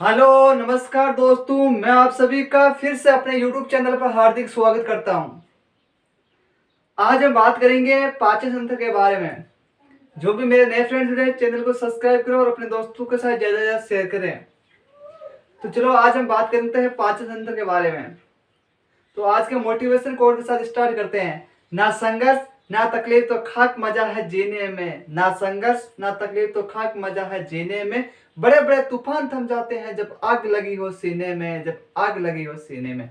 Hello नमस्कार दोस्तों, मैं आप सभी का फिर से अपने YouTube चैनल पर हार्दिक स्वागत करता हूं। आज हम बात करेंगे पाचन तंत्र के बारे में। जो भी मेरे नए फ्रेंड्स हैं, चैनल को सब्सक्राइब करो और अपने दोस्तों के साथ ज़्यादा से ज़्यादा शेयर करें। तो चलो आज हम बात करते हैं पाचन तंत्र के बारे में। तो आज के मोटिवेशन कोड के साथ स्टार्ट करते हैं। ना संघर्ष ना तकलीफ तो खाक मजा है जीने में, ना संघर्ष ना तकलीफ तो खाक मजा है जीने में। बड़े बड़े तूफान थम जाते हैं जब आग लगी हो सीने में, जब आग लगी हो सीने में।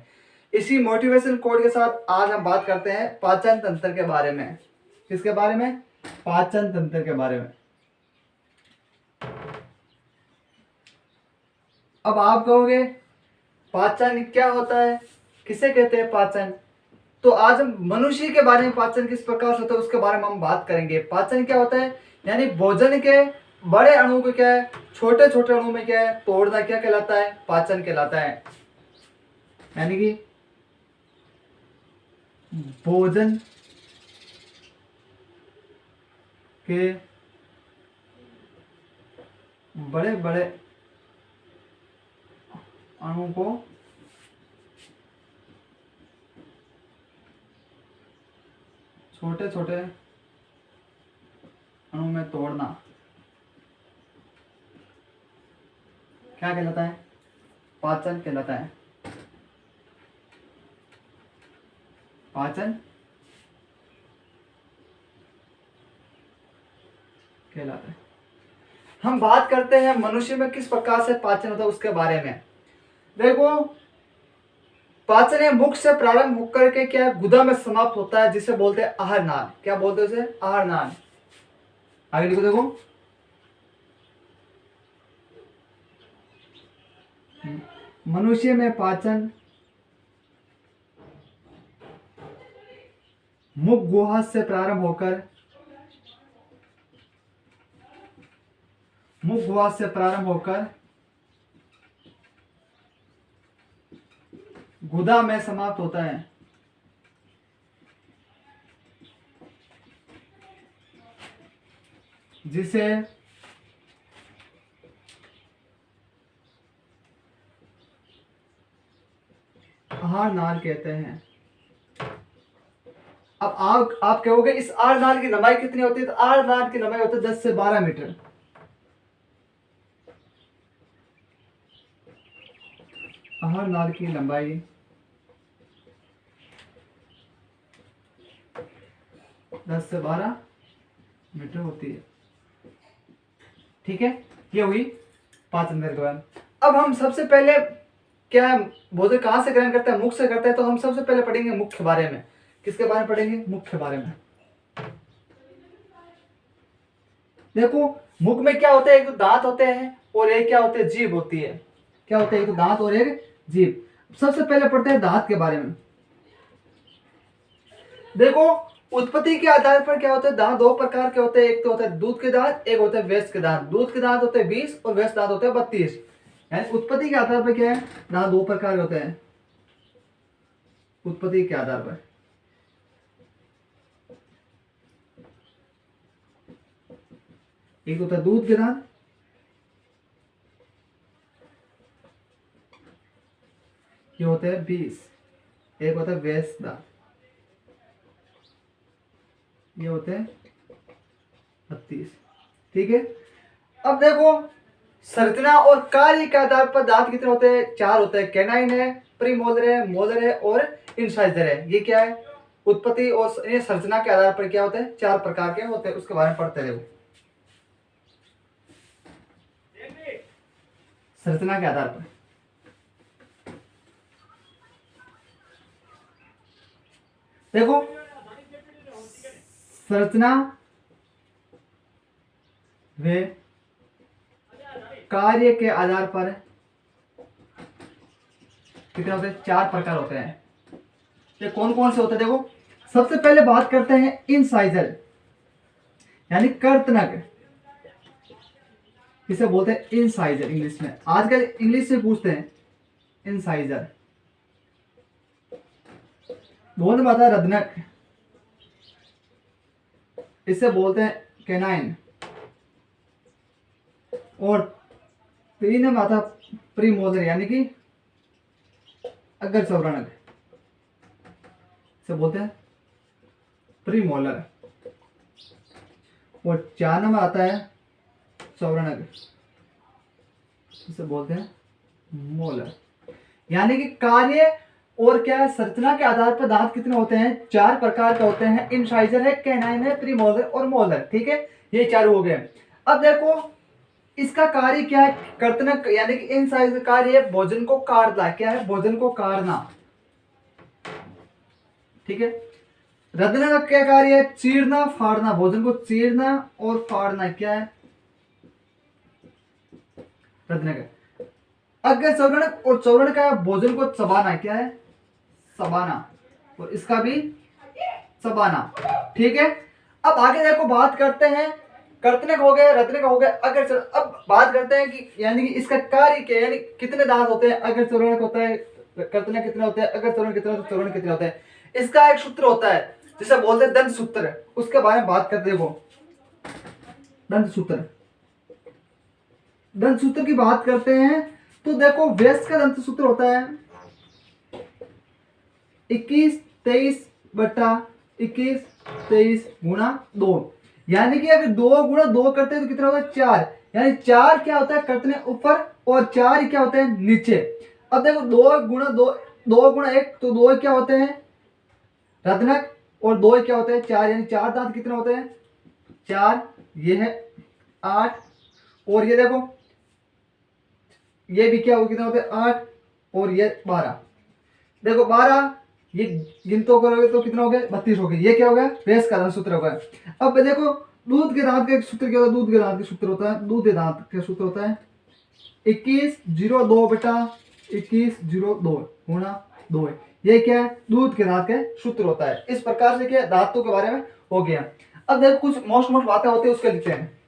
इसी मोटिवेशन कोड के साथ आज हम बात करते हैं पाचन तंत्र के बारे में। किसके बारे में? पाचन तंत्र के बारे में। अब आप कहोगे पाचन क्या होता है, किसे कहते हैं पाचन? तो आज हम मनुष्य के बारे में पाचन किस प्रकार से होता है उसके बारे में हम बात करेंगे। पाचन क्या होता है, यानी भोजन के बड़े अणु को क्या है, छोटे छोटे अणु में क्या है तोड़ना, क्या कहलाता है? पाचन कहलाता है। यानी कि भोजन के बड़े बड़े अणु को छोटे छोटे अणु में तोड़ना क्या कहलाता है? पाचन कहलाता है। पाचन कहलाता है। हम बात करते हैं मनुष्य में किस प्रकार से पाचन होता है उसके बारे में। देखो, पाचन है मुख से प्रारंभ होकर के क्या गुदा में समाप्त होता है, जिसे बोलते हैं आहार नाल। क्या बोलते हैं उसे? आहार नाल। आगे लिखो, देखो मनुष्य में पाचन मुख गुहा से प्रारंभ होकर गुदा में समाप्त होता है। जिसे आहार नाल कहते हैं। अब आप कहोगे इस आहार नाल की लंबाई कितनी होती है? तो आहार नाल की लंबाई होती है 10 से 12 मीटर। आहार नाल की लंबाई 10 से 12 मीटर होती है। ठीक है, ये हुई पाचन तंत्र के बारे में। अब हम सबसे पहले क्या है, भोजन कहाँ से ग्रहण करते हैं? मुख से करते हैं। तो हम सबसे पहले पढ़ेंगे मुख के बारे में। किसके बारे में पढ़ेंगे? मुख के बारे में। देखो, मुख में क्या होता है, एक तो दांत होते हैं और एक क्या होते हैं, जीभ होती है। क्या होता है? एक तो दांत और एक जीभ। सबसे पहले पढ़ते हैं दांत के बारे में। देखो, उत्पत्ति के आधार पर क्या होता है, दांत दो प्रकार के होते हैं। एक तो होता है दूध के दांत, एक होता है वयस्क के दांत। दूध के दांत होते हैं 20 और वयस्क दांत होते हैं 32। यानी उत्पत्ति के आधार पर क्या है, दांत दो प्रकार के होते हैं। उत्पत्ति के आधार पर एक होता है दूध के दांत, ये होते हैं 20। एक होता है वयस्क दांत, ये होते हैं 32। ठीक है। अब देखो, संरचना और कार्य के आधार पर दांत कितने होते हैं? 4 होते हैं। कैनाइन है, प्रीमोलर है, मोलर है और इंसाइजर है। ये क्या है? उत्पत्ति और ये संरचना के आधार पर क्या होते हैं? 4 प्रकार के होते हैं। उसके बारे में पढ़ते रहो। संरचना के आधार पर देखो, संरचना वे कार्य के आधार पर कितने होते हैं? 4 प्रकार होते हैं। ये कौन कौन से होते हैं? देखो, सबसे पहले बात करते हैं इंसाइजर, यानी कर्तनक। इसे बोलते हैं इंसाइजर इंग्लिश में। आजकल इंग्लिश से पूछते हैं इंसाइजर। दो नंबर आता है रदनक, इसे बोलते हैं कैनाइन। और तीन में आता प्रीमोलर यानी कि अगर सवरणक से बोलते हैं प्रीमोलर, और 4 में आता है सवरणक, इसे बोलते हैं मोलर। यानी कि कार्य और क्या है, संरचना के आधार पर दांत कितने होते हैं, 4 प्रकार के होते हैं। इंसाइजर है, कैनाइन है, प्रीमोलर और मोलर। ठीक है, ये 4 हो गए। अब देखो इसका कार्य क्या है, कर्तनक यानी कि इंसाइजर का कार्य है भोजन को काटना। क्या है, भोजन को काटना। ठीक है, रदन का क्या कार्य है, चीरना फाड़ना, भोजन को चीरना और फाड़ना। क्या है रदन का। अग्र चौरण और चौरण का भोजन को चबाना। क्या है, चबाना, और इसका भी चबाना। ठीक है, अब आगे देखो बात करते हैं, कर्तनक हो गए, रत्नक हो गए, अगर अब बात करते हैं कि यानी कि इसका कार्य क्या, यानी कितने दांत होते हैं, अगर चौरणक होता है, कर्तनक कितने होते हैं, अगर चौरण कितने होते हैं, चौरण कितने होते हैं। इसका एक सूत्र होता है जिसे बोलते हैं दंत सूत्र, उसके बारे में बात करते देखो। दंत सूत्र, दंत सूत्र की बात करते हैं तो देखो व्यस्क का दंत सूत्र होता है 21-23/21-23 गुणा 2। यानी कि अगर 2 गुणा 2 करते हैं तो कितना होता है, 4। यानी 4 क्या होता है, करतने ऊपर, और 4 क्या होते हैं, नीचे। अब देखो 2 गुणा 2, 2 गुणा 1 तो 2 क्या होते हैं रत्नक, और 2 क्या होते हैं 4। यानी 4 दांत कितने होते हैं, 4। ये है 8, और ये देखो ये भी क्या हो, कितने होते हैं 8, और ये 12। देखो 12 ये गिनतों करोगे तो कितना हो गया, 32 हो गए। ये क्या हो गया, रेस का दांत सूत्र हो गया। अब देखो दूध के दांत का एक सूत्र क्या होता है, दूध के दांत का सूत्र होता है, दूध के दांत का सूत्र होता है 21/21-21/2 ये क्या है, दूध के दांत का सूत्र होता है। इस प्रकार से क्या दांतों के बारे में हो गया। अब देखो कुछ मोस्ट बातें होती है उसके लिखते हैं।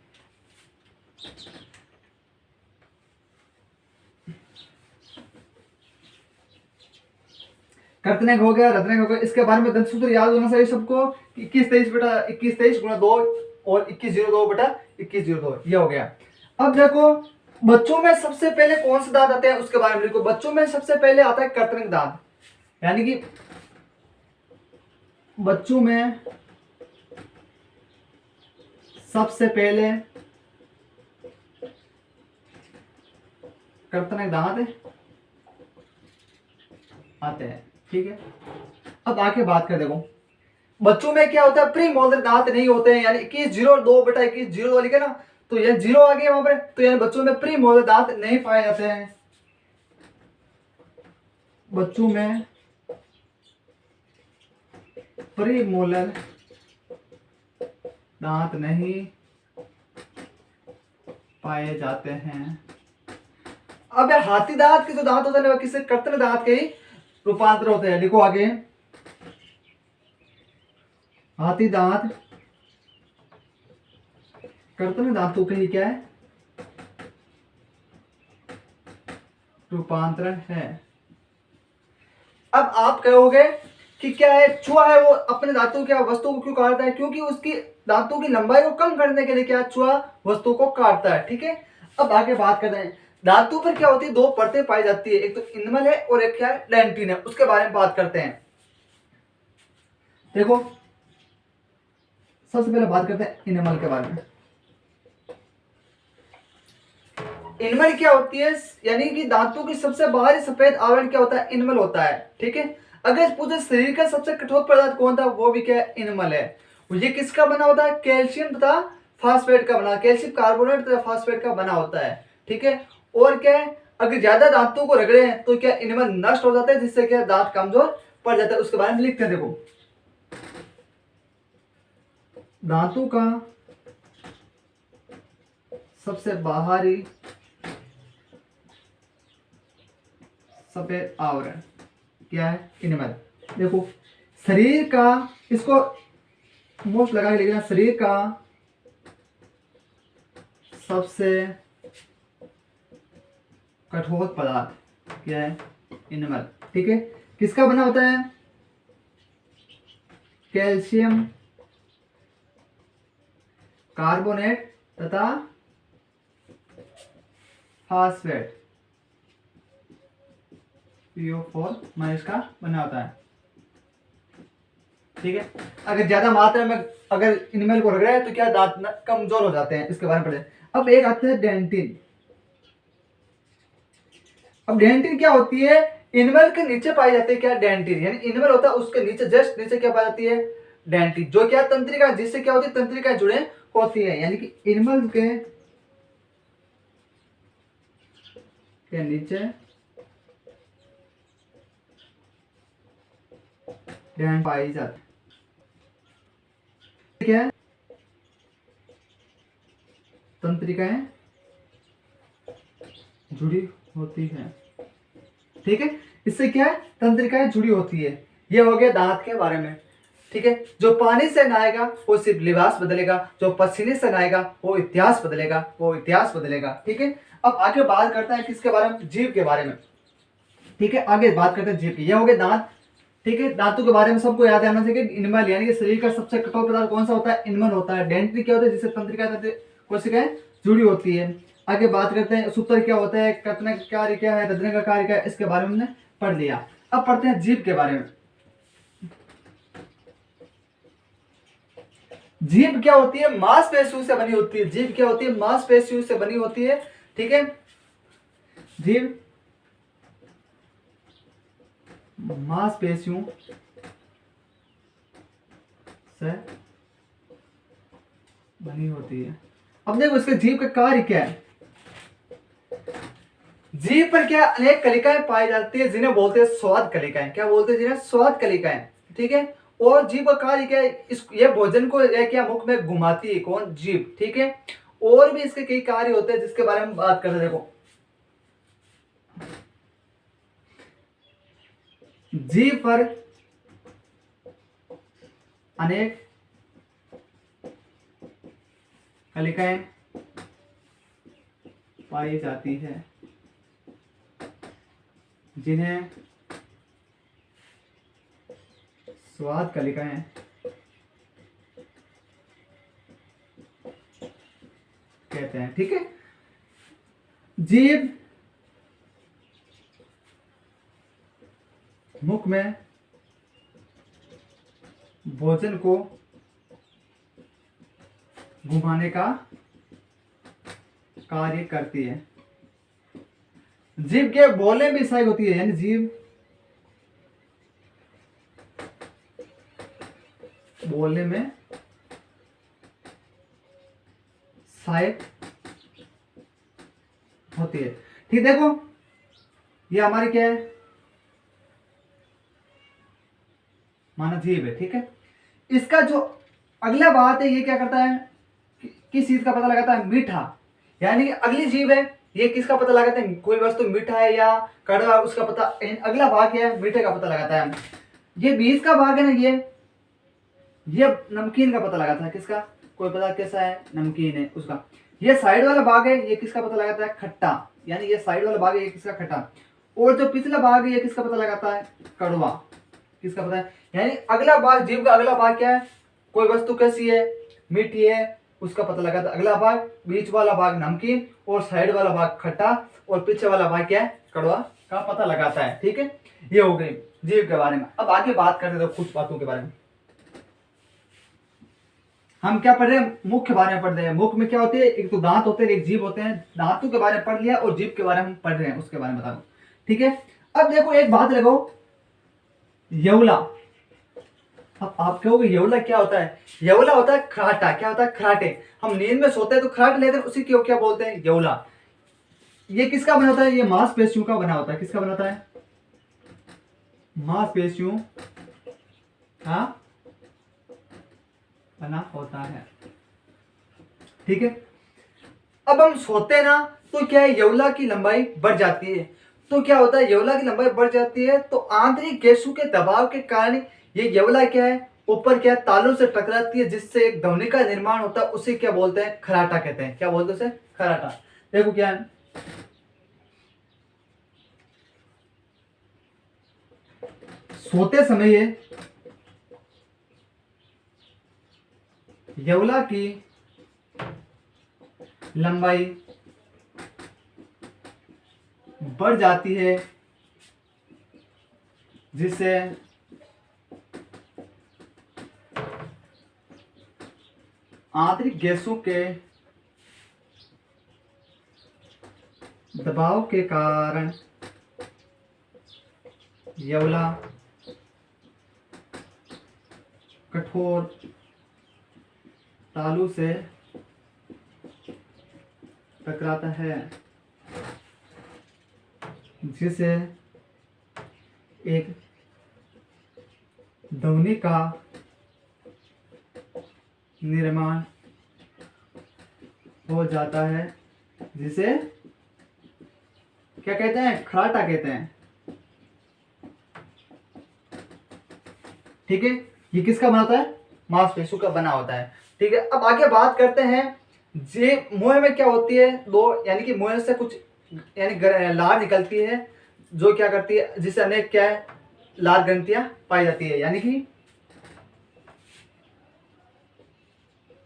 कर्तनक हो गया, रत्नक हो गया, इसके बारे में दंत सूत्र याद होना चाहिए सबको। 21-23/21-23 गुणा 2 और 21/02/21/02 ये हो गया। अब देखो बच्चों में सबसे पहले कौन से दांत आते हैं उसके बारे में लिखो। बच्चों में सबसे पहले आता है कर्तनक दांत, यानी कि बच्चों में सबसे पहले कर्तनक दांत आते हैं। ठीक है, अब आके बात कर देखो बच्चों में क्या होता है, प्री मोलर दांत नहीं होते हैं। यानी 21/02/21/02 लिखे ना, तो ये 0 आ गया वहां पर, तो यानी बच्चों में प्री मोलर दांत नहीं पाए जाते हैं। बच्चों में प्री मोलर दांत नहीं पाए जाते हैं। अब हाथी दांत के जो दांत होते हैं किसी कर्तन दांत के ही रूपांतर होते हैं। लिखो आगे, हाथी दांत कर्तन दांतों के ही क्या है, रूपांतरण है। अब आप कहोगे कि क्या है, चूहा है वो अपने दांतों की वस्तु को क्यों काटता है, क्योंकि उसकी दांतों की लंबाई को कम करने के लिए क्या चूहा वस्तु को काटता है। ठीक है, अब आगे बात करते हैं दांतों पर क्या होती है, 2 परतें पाई जाती है, एक तो इनमल है और एक क्या है, डेंटिन है। उसके बारे में बात करते हैं। देखो सबसे पहले बात करते हैं इनमल के बारे में। इनमल क्या होती है, यानी कि दांतों की सबसे बाहरी सफेद आवरण क्या होता है, इनमल होता है। ठीक है, अगर पूछे शरीर का सबसे कठोर पदार्थ कौन था, वो भी क्या है, इनमल है। ये किसका बना होता है, कैल्शियम तथा फास्फेट का बना, कैल्शियम कार्बोनेट तथा फास्फेट का बना होता है। ठीक है, और क्या है, अगर ज्यादा दांतों को रगड़े हैं तो क्या इनमल नष्ट हो जाता है, जिससे क्या दांत कमजोर पड़ जाता है। उसके बारे में लिखते हैं। देखो दांतों का सबसे बाहरी सफेद आवरण क्या है, इनमल। देखो शरीर का, इसको मोस्ट लगा के लिखना, शरीर का सबसे कठोर पदार्थ क्या है, इनमल। ठीक है, किसका बना होता है, कैल्शियम कार्बोनेट तथा फास्फेट PO4 माइनस का बना होता है। ठीक है, अगर ज्यादा मात्रा में अगर इनमेल को रख रहे हैं तो क्या दांत कमजोर हो जाते हैं, इसके बारे में पढ़े। अब एक आते हैं डेंटिन। अब डेंटिन क्या होती है, इनमेल के नीचे पाई जाती है क्या, डेंटिन, यानी इनमेल होता है उसके नीचे, जस्ट नीचे क्या पाई जाती है, डेंटिन, जो क्या तंत्रिका, जिससे क्या होती है, तंत्रिका जुड़े होती है, यानी कि इनमेल के नीचे डेंटिन पाई जाती है। ठीक है, तंत्रिकाएं जुड़ी होती है। ठीक है, इससे क्या है, तंत्रिकाएं जुड़ी होती है। ये हो गया दांत के बारे में। ठीक है, जो पानी से नहाएगा वो सिर्फ लिबास बदलेगा, जो पसीने से नहाएगा वो इतिहास बदलेगा, वो इतिहास बदलेगा। ठीक है, अब आगे बात करता है किसके बारे में, जीव के बारे में। ठीक है, आगे बात करते हैं जीव की। ये हो गए दांत। ठीक है, दांतों के बारे में सबको याद आना चाहिए। इनमेल यानी कि शरीर का सबसे कठोर पदार्थ कौन सा होता है, इनमेल होता है। डेंटिन क्या होता है, जिससे तंत्रिका कोशिकाएं जुड़ी होती है। आगे बात करते हैं सूत्र क्या होता है, कथन का कार्य क्या है, रचना का कार्य क्या है, इसके बारे में हमने पढ़ लिया। अब पढ़ते हैं जीभ के बारे में। जीभ क्या होती है, मांसपेशियों से बनी होती है। जीभ क्या होती है, मांसपेशियों से बनी होती है। ठीक है, जीभ मांसपेशियों से बनी होती है। अब देखो इसके जीभ का कार्य क्या है। जीभ पर क्या अनेक कलिकाएं पाई जाती है, जिन्हें बोलते हैं स्वाद कलिकाएं। क्या बोलते हैं, जिन्हें स्वाद कलिकाएं। ठीक है, और जीभ का कार्य क्या है, इस ये भोजन को क्या मुख में घुमाती है, कौन, जीभ। ठीक है, और भी इसके कई कार्य होते हैं जिसके बारे में बात करते हैं। देखो जीभ पर अनेक कलिकाएं पाई जाती है, जिन्हें स्वाद कलिकाएं कहते हैं। ठीक है, जीभ मुख में भोजन को घुमाने का कार्य करती है। जीभ के बोलने में सहायक होती है, यानी जीभ बोलने में सहायक होती है। ठीक, देखो ये हमारी क्या है, मानव जीभ है। ठीक है, इसका जो अगला बात है, ये क्या करता है, किस चीज का पता लगाता है, मीठा। यानी कि अगली जीव है, ये किसका पता लगाता है, कोई वस्तु मीठा है या कड़वा, उसका पता। अगला भाग क्या है, मीठे का पता लगाता है। ये बीच का भाग है ना, ये नमकीन का पता लगाता है। किसका, कोई पदार्थ कैसा है, नमकीन है उसका। ये साइड वाला भाग है, ये किसका पता लगाता है, खट्टा। यानी ये साइड वाला भाग है, ये किसका, खट्टा। और जो पिछला भाग है, ये किसका पता लगाता है, कड़वा। किसका पता है, यानी अगला भाग, जीव का अगला भाग क्या है, कोई वस्तु कैसी है, मीठी है, उसका पता लगाता है अगला भाग। बीच वाला भाग नमकीन, और साइड वाला भाग खट्टा, और पीछे वाला भाग क्या है, कड़वा का पता लगाता है। ठीक है, ये हो गई जीव के बारे में। अब आगे बात करते हैं कुछ बातों के बारे में। हम क्या पढ़ रहे हैं, मुख के बारे में पढ़ रहे हैं। मुख में क्या होते हैं, एक तो दांत होते हैं, एक जीभ होते हैं। दांतों के बारे में पढ़ लिया, और जीभ के बारे में हम पढ़ रहे हैं, उसके बारे में बता दो। ठीक है, अब देखो एक बात लगाओ, यवला। अब आप कहोगे यवला क्या होता है, यवला होता है खराटा। क्या होता है, खराटे। हम नींद में सोते हैं तो खराट लेते हैं, उसी को क्या बोलते हैं, यवला। ये किसका बना होता है, ये मांसपेशियों का बना होता है। किसका बना होता है, मांसपेशियों का बना होता है। ठीक है, अब हम सोते हैं ना, तो क्या है, यवला की लंबाई बढ़ जाती है। तो क्या होता है, यवला की लंबाई बढ़ जाती है, तो आंतरिक गैसों के दबाव के कारण ये यवला क्या है, ऊपर क्या है, तालों से टकराती है, जिससे एक ध्वनि का निर्माण होता है। उसे क्या बोलते हैं, खराटा कहते हैं। क्या बोलते हैं उसे, खराटा। देखो क्या है, सोते समय ये यवला की लंबाई बढ़ जाती है, जिससे आंतरिक गैसों के दबाव के कारण यवला कठोर तालू से टकराता है, जिससे एक ध्वनि का निर्माण हो जाता है, जिसे क्या कहते हैं, खराटा कहते हैं। ठीक है, ये किसका बना होता है, मांसपेशियों का बना होता है। ठीक है, अब आगे बात करते हैं जे मुंह में क्या होती है, दो यानी कि मुंह से कुछ यानी लार निकलती है, जो क्या करती है, जिससे अनेक क्या है लार ग्रंथियां पाई जाती है, यानी कि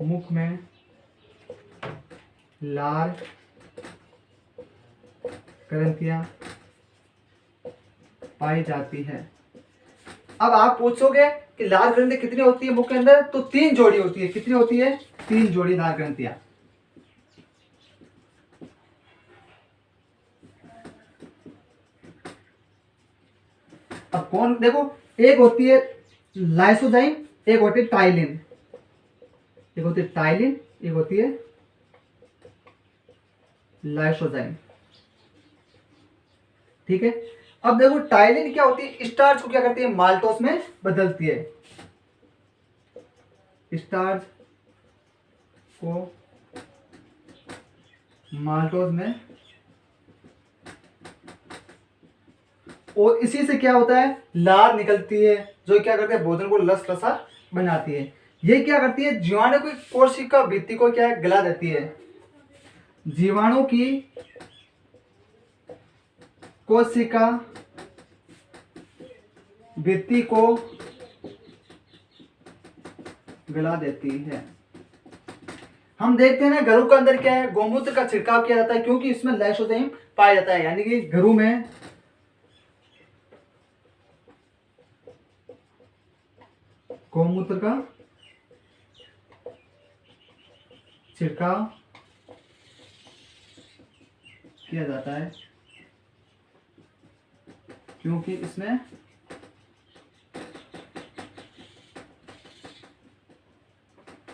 मुख में लार ग्रंथियां पाई जाती है। अब आप पूछोगे कि लार ग्रंथि कितनी होती है मुख के अंदर, तो 3 जोड़ी होती है। कितनी होती है, 3 जोड़ी लार ग्रंथियां। अब कौन, देखो एक होती है लाइसोजाइम, एक होती है टाइलिन, एक होती है टाइलिन, एक होती है लाइसोजाइम। ठीक है, अब देखो टाइलिन क्या होती है, स्टार्च को क्या करती है, माल्टोस में बदलती है। स्टार्च को माल्टोस में, और इसी से क्या होता है, लार निकलती है, जो क्या करती है, भोजन को लसलसा बनाती है। ये क्या करती है, जीवाणु की कोशिका भित्ति को क्या है, गला देती है। जीवाणु की कोशिका भित्ति को गला देती है। हम देखते हैं ना, घरों के अंदर क्या है, गौमूत्र का छिड़काव किया जाता है, क्योंकि इसमें लाइसोजाइम पाया जाता है, यानी कि घरों में गौमूत्र का छिड़काव किया जाता है, क्योंकि इसमें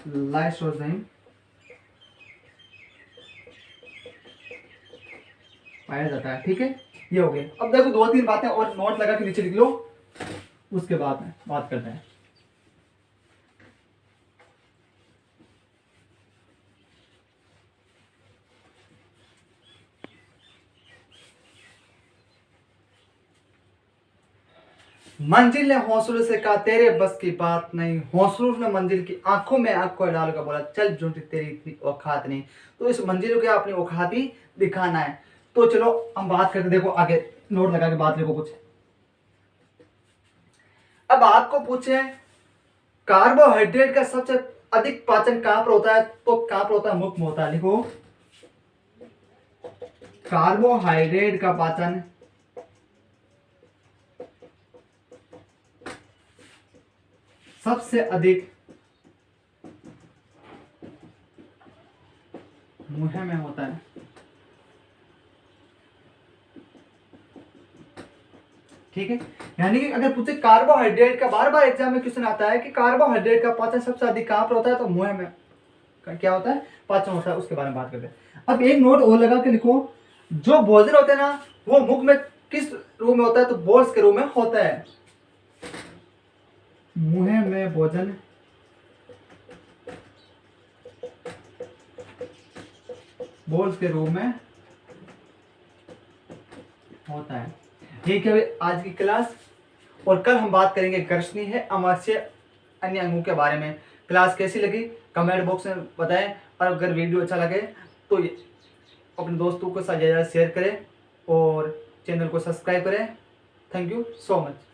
लाइसोजाइम पाया जाता है। ठीक है, ये हो गया। अब देखो 2-3 बातें और नोट लगा के नीचे लिख लो, उसके बाद में बात करते हैं। मंजिल ने हौसलों से कहा तेरे बस की बात नहीं, हौसलों ने मंजिल की आंखों में आंख को डाल कर बोला चल झूठी तेरी इतनी औकात नहीं। तो इस मंजिल को क्या अपनी औकात ही दिखाना है। तो चलो हम बात करते, देखो आगे नोट लगा के बात देखो कुछ। अब आपको पूछे कार्बोहाइड्रेट का सबसे अधिक पाचन कहां पर होता है, तो कहां पर होता है, मुख में होता है। लिखो कार्बोहाइड्रेट का पाचन सबसे अधिक मुंह में होता है। ठीक है, यानी कि अगर पूछे कार्बोहाइड्रेट का, बार बार एग्जाम में क्वेश्चन आता है कि कार्बोहाइड्रेट का पाचन सबसे अधिक कहां पर होता है, तो मुंह में क्या होता है, पाचन होता है। उसके बारे में बात करते हैं। अब एक नोट और लगा के लिखो, जो भोजन होते हैं ना, वो मुख में किस रूप में होता है, तो बोल्स के रूप में होता है। मुंह में भोजन बोल्स के रूप में होता है। ठीक है, आज की क्लास, और कल हम बात करेंगे गर्शनी है अमाशय अन्य अंगों के बारे में। क्लास कैसी लगी कमेंट बॉक्स में बताएं, और अगर वीडियो अच्छा लगे तो अपने दोस्तों के साथ ज़्यादा शेयर करें और चैनल को सब्सक्राइब करें। Thank you so much.